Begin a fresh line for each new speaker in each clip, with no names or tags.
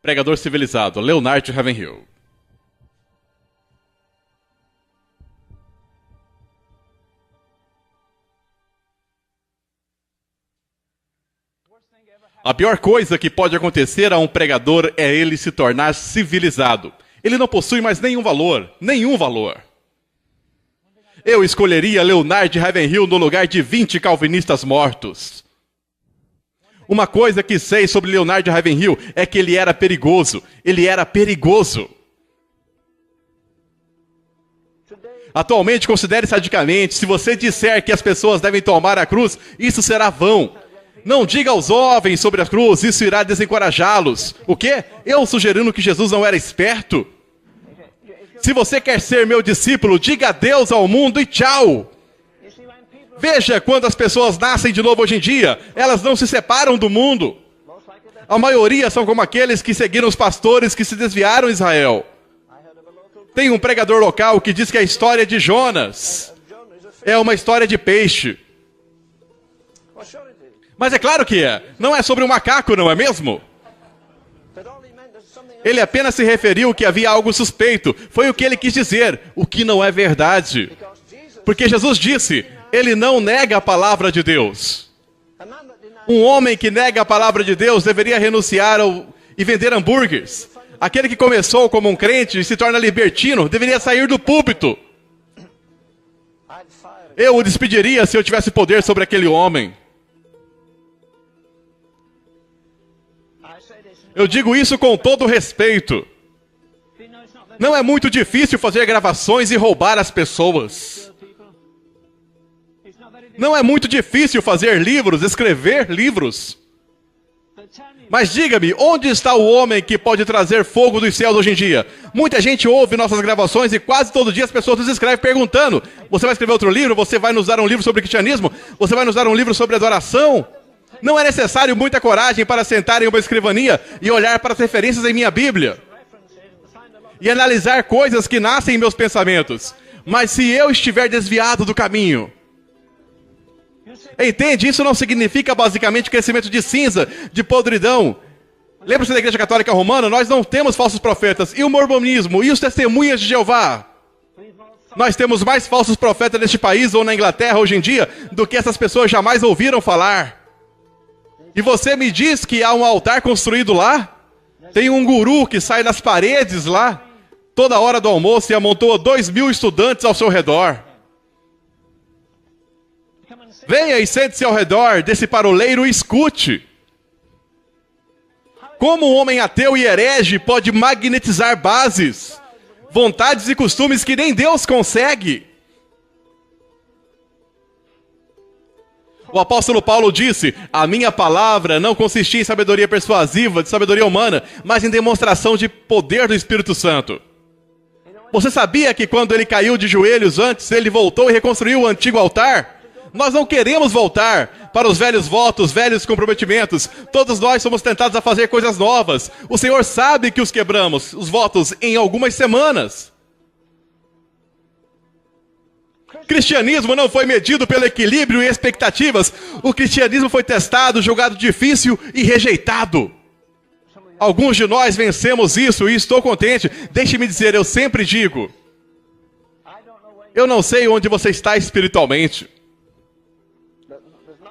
Pregador civilizado, Leonard Ravenhill. A pior coisa que pode acontecer a um pregador é ele se tornar civilizado. Ele não possui mais nenhum valor, nenhum valor. Eu escolheria Leonard Ravenhill no lugar de 20 calvinistas mortos. Uma coisa que sei sobre Leonard Ravenhill é que ele era perigoso. Ele era perigoso. Atualmente, considere sadicamente, se você disser que as pessoas devem tomar a cruz, isso será vão. Não diga aos jovens sobre a cruz, isso irá desencorajá-los. O quê? Eu sugerindo que Jesus não era esperto? Se você quer ser meu discípulo, diga adeus ao mundo e tchau. Veja, quando as pessoas nascem de novo hoje em dia, elas não se separam do mundo. A maioria são como aqueles que seguiram os pastores que se desviaram em Israel. Tem um pregador local que diz que a história de Jonas é uma história de peixe. Mas é claro que é. Não é sobre um macaco, não é mesmo? Ele apenas se referiu que havia algo suspeito. Foi o que ele quis dizer, o que não é verdade. Porque Jesus disse, ele não nega a palavra de Deus. Um homem que nega a palavra de Deus deveria renunciar e vender hambúrgueres. Aquele que começou como um crente e se torna libertino deveria sair do púlpito. Eu o despediria se eu tivesse poder sobre aquele homem. Eu digo isso com todo respeito. Não é muito difícil fazer gravações e roubar as pessoas. Não é muito difícil fazer livros, escrever livros. Mas diga-me, onde está o homem que pode trazer fogo dos céus hoje em dia? Muita gente ouve nossas gravações e quase todo dia as pessoas nos escrevem perguntando: você vai escrever outro livro? Você vai nos dar um livro sobre cristianismo? Você vai nos dar um livro sobre adoração? Não é necessário muita coragem para sentar em uma escrivania e olhar para as referências em minha Bíblia e analisar coisas que nascem em meus pensamentos. Mas se eu estiver desviado do caminho, entende? Isso não significa basicamente crescimento de cinza, de podridão. Lembra-se da Igreja Católica Romana? Nós não temos falsos profetas. E o mormonismo? E os testemunhas de Jeová? Nós temos mais falsos profetas neste país ou na Inglaterra hoje em dia do que essas pessoas jamais ouviram falar. E você me diz que há um altar construído lá? Tem um guru que sai das paredes lá, toda hora do almoço, e amontoa 2.000 estudantes ao seu redor. Venha e sente-se ao redor desse paroleiro e escute. Como um homem ateu e herege pode magnetizar bases, vontades e costumes que nem Deus consegue? O apóstolo Paulo disse, a minha palavra não consistia em sabedoria persuasiva, de sabedoria humana, mas em demonstração de poder do Espírito Santo. Você sabia que quando ele caiu de joelhos antes, ele voltou e reconstruiu o antigo altar? Nós não queremos voltar para os velhos votos, velhos comprometimentos. Todos nós somos tentados a fazer coisas novas. O Senhor sabe que os quebramos, os votos, em algumas semanas. Cristianismo não foi medido pelo equilíbrio e expectativas. O cristianismo foi testado, julgado difícil e rejeitado. Alguns de nós vencemos isso e estou contente. Deixe-me dizer, eu sempre digo, eu não sei onde você está espiritualmente.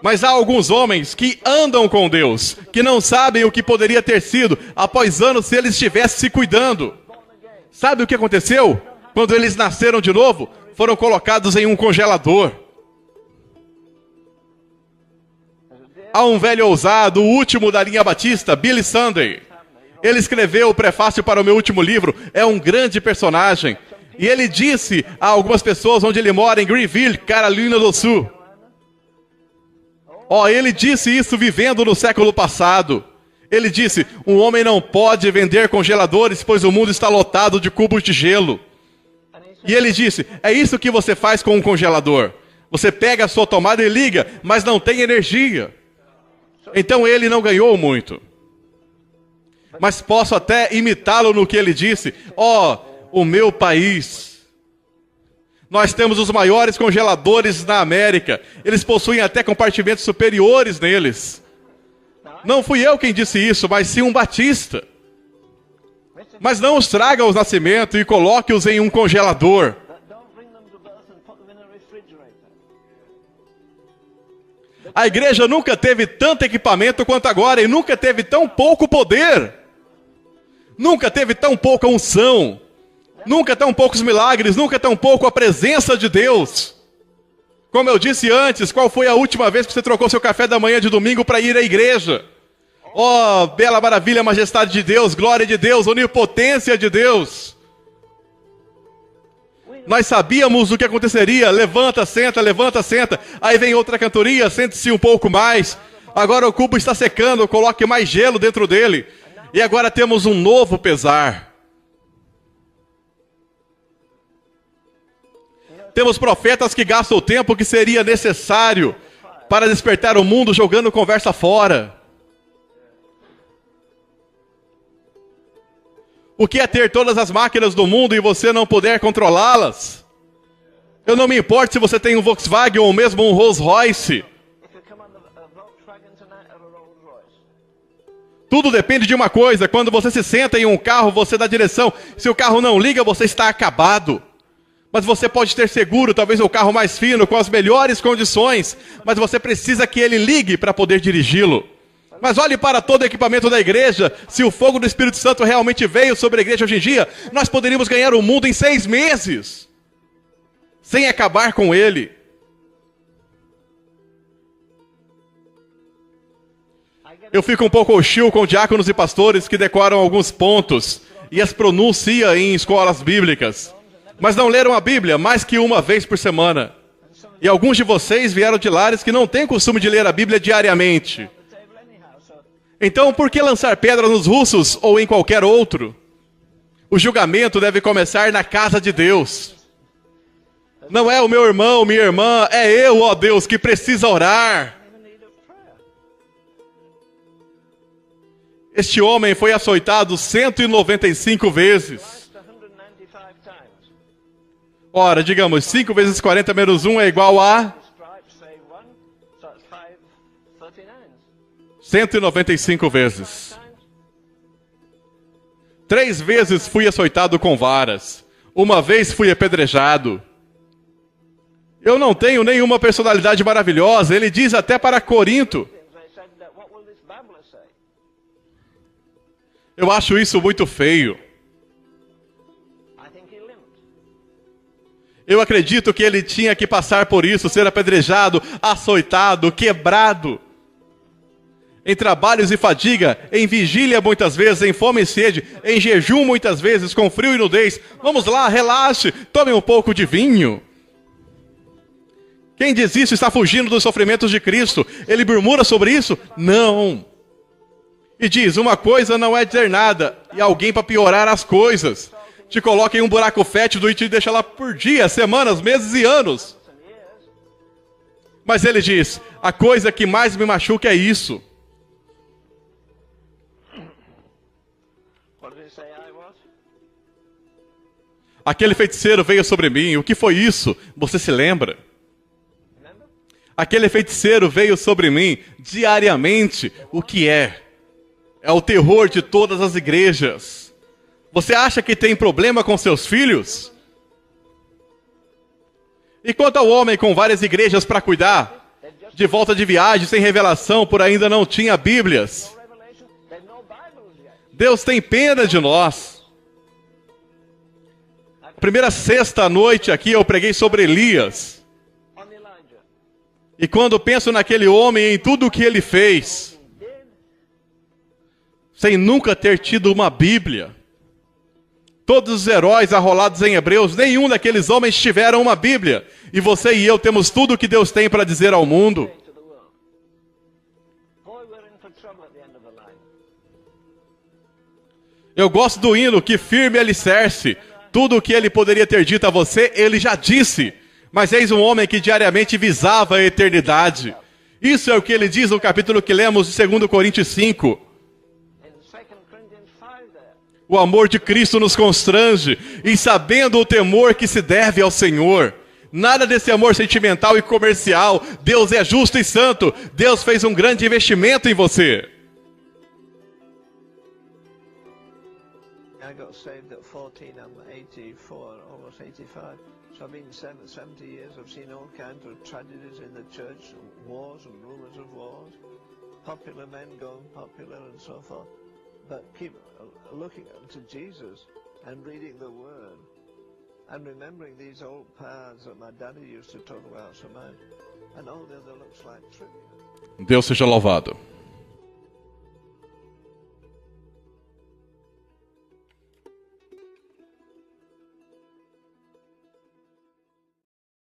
Mas há alguns homens que andam com Deus, que não sabem o que poderia ter sido após anos se eles estivessem se cuidando. Sabe o que aconteceu? Quando eles nasceram de novo, foram colocados em um congelador. Há um velho ousado, o último da linha batista, Billy Sunday. Ele escreveu o prefácio para o meu último livro, é um grande personagem. E ele disse a algumas pessoas onde ele mora, em Greenville, Carolina do Sul. Ele disse isso vivendo no século passado. Ele disse, um homem não pode vender congeladores, pois o mundo está lotado de cubos de gelo. E ele disse, é isso que você faz com um congelador. Você pega a sua tomada e liga, mas não tem energia. Então ele não ganhou muito. Mas posso até imitá-lo no que ele disse. O meu país. Nós temos os maiores congeladores na América. Eles possuem até compartimentos superiores neles. Não fui eu quem disse isso, mas sim um batista. Mas não os traga aos nascimentos e coloque-os em um congelador. A igreja nunca teve tanto equipamento quanto agora e nunca teve tão pouco poder. Nunca teve tão pouca unção. Nunca tão poucos milagres, nunca tão pouco a presença de Deus. Como eu disse antes, qual foi a última vez que você trocou seu café da manhã de domingo para ir à igreja? Oh, bela maravilha, majestade de Deus, glória de Deus, onipotência de Deus. Nós sabíamos o que aconteceria, levanta, senta, aí vem outra cantoria, sente-se um pouco mais. Agora o cubo está secando, coloque mais gelo dentro dele. E agora temos um novo pesar. Temos profetas que gastam o tempo que seria necessário para despertar o mundo jogando conversa fora. O que é ter todas as máquinas do mundo e você não poder controlá-las? Eu não me importo se você tem um Volkswagen ou mesmo um Rolls Royce. Tudo depende de uma coisa. Quando você se senta em um carro, você dá direção. Se o carro não liga, você está acabado. Mas você pode ter seguro, talvez o carro mais fino, com as melhores condições. Mas você precisa que ele ligue para poder dirigi-lo. Mas olhe para todo o equipamento da igreja. Se o fogo do Espírito Santo realmente veio sobre a igreja hoje em dia, nós poderíamos ganhar o mundo em 6 meses. Sem acabar com ele. Eu fico um pouco hostil com diáconos e pastores que decoram alguns pontos e as pronunciam em escolas bíblicas. Mas não leram a Bíblia mais que uma vez por semana. E alguns de vocês vieram de lares que não têm costume de ler a Bíblia diariamente. Então, por que lançar pedra nos russos ou em qualquer outro? O julgamento deve começar na casa de Deus. Não é o meu irmão, minha irmã, é eu, ó Deus, que precisa orar. Este homem foi açoitado 195 vezes. Ora, digamos, 5 vezes 40 menos 1 é igual a 195 vezes. 3 vezes fui açoitado com varas. 1 vez fui apedrejado. Eu não tenho nenhuma personalidade maravilhosa. Ele diz até para Corinto. Eu acho isso muito feio. Eu acredito que ele tinha que passar por isso, ser apedrejado, açoitado, quebrado. Em trabalhos e fadiga, em vigília muitas vezes, em fome e sede, em jejum muitas vezes, com frio e nudez. Vamos lá, relaxe, tome um pouco de vinho. Quem diz isso está fugindo dos sofrimentos de Cristo. Ele murmura sobre isso? Não. E diz, uma coisa não é dizer nada, e alguém para piorar as coisas. Te coloca em um buraco fétido e te deixa lá por dias, semanas, meses e anos. Mas ele diz, a coisa que mais me machuca é isso. Aquele feiticeiro veio sobre mim. O que foi isso? Você se lembra? Aquele feiticeiro veio sobre mim diariamente. O que é? É o terror de todas as igrejas. Você acha que tem problema com seus filhos? E quanto ao homem com várias igrejas para cuidar, de volta de viagem, sem revelação, por ainda não tinha Bíblias. Deus tem pena de nós. Primeira sexta-noite aqui eu preguei sobre Elias. E quando penso naquele homem e em tudo o que ele fez, sem nunca ter tido uma Bíblia, todos os heróis arrolados em Hebreus, nenhum daqueles homens tiveram uma Bíblia. E você e eu temos tudo o que Deus tem para dizer ao mundo. Eu gosto do hino, que firme alicerce. Tudo o que ele poderia ter dito a você, ele já disse. Mas eis um homem que diariamente visava a eternidade. Isso é o que ele diz no capítulo que lemos de 2 Coríntios 5. O amor de Cristo nos constrange, e sabendo o temor que se deve ao Senhor. Nada desse amor sentimental e comercial. Deus é justo e santo. Deus fez um grande investimento em você.
I got saved at 14, I'm 84, almost 85. So I've been 70 years, I've seen all kinds of tragedies in the church, wars and rumors of wars, popular men going popular and so forth. But keep looking unto Jesus and reading the Word and remembering these old paths that my daddy used to talk about so much. And all the other looks like trivia.
Deus seja louvado.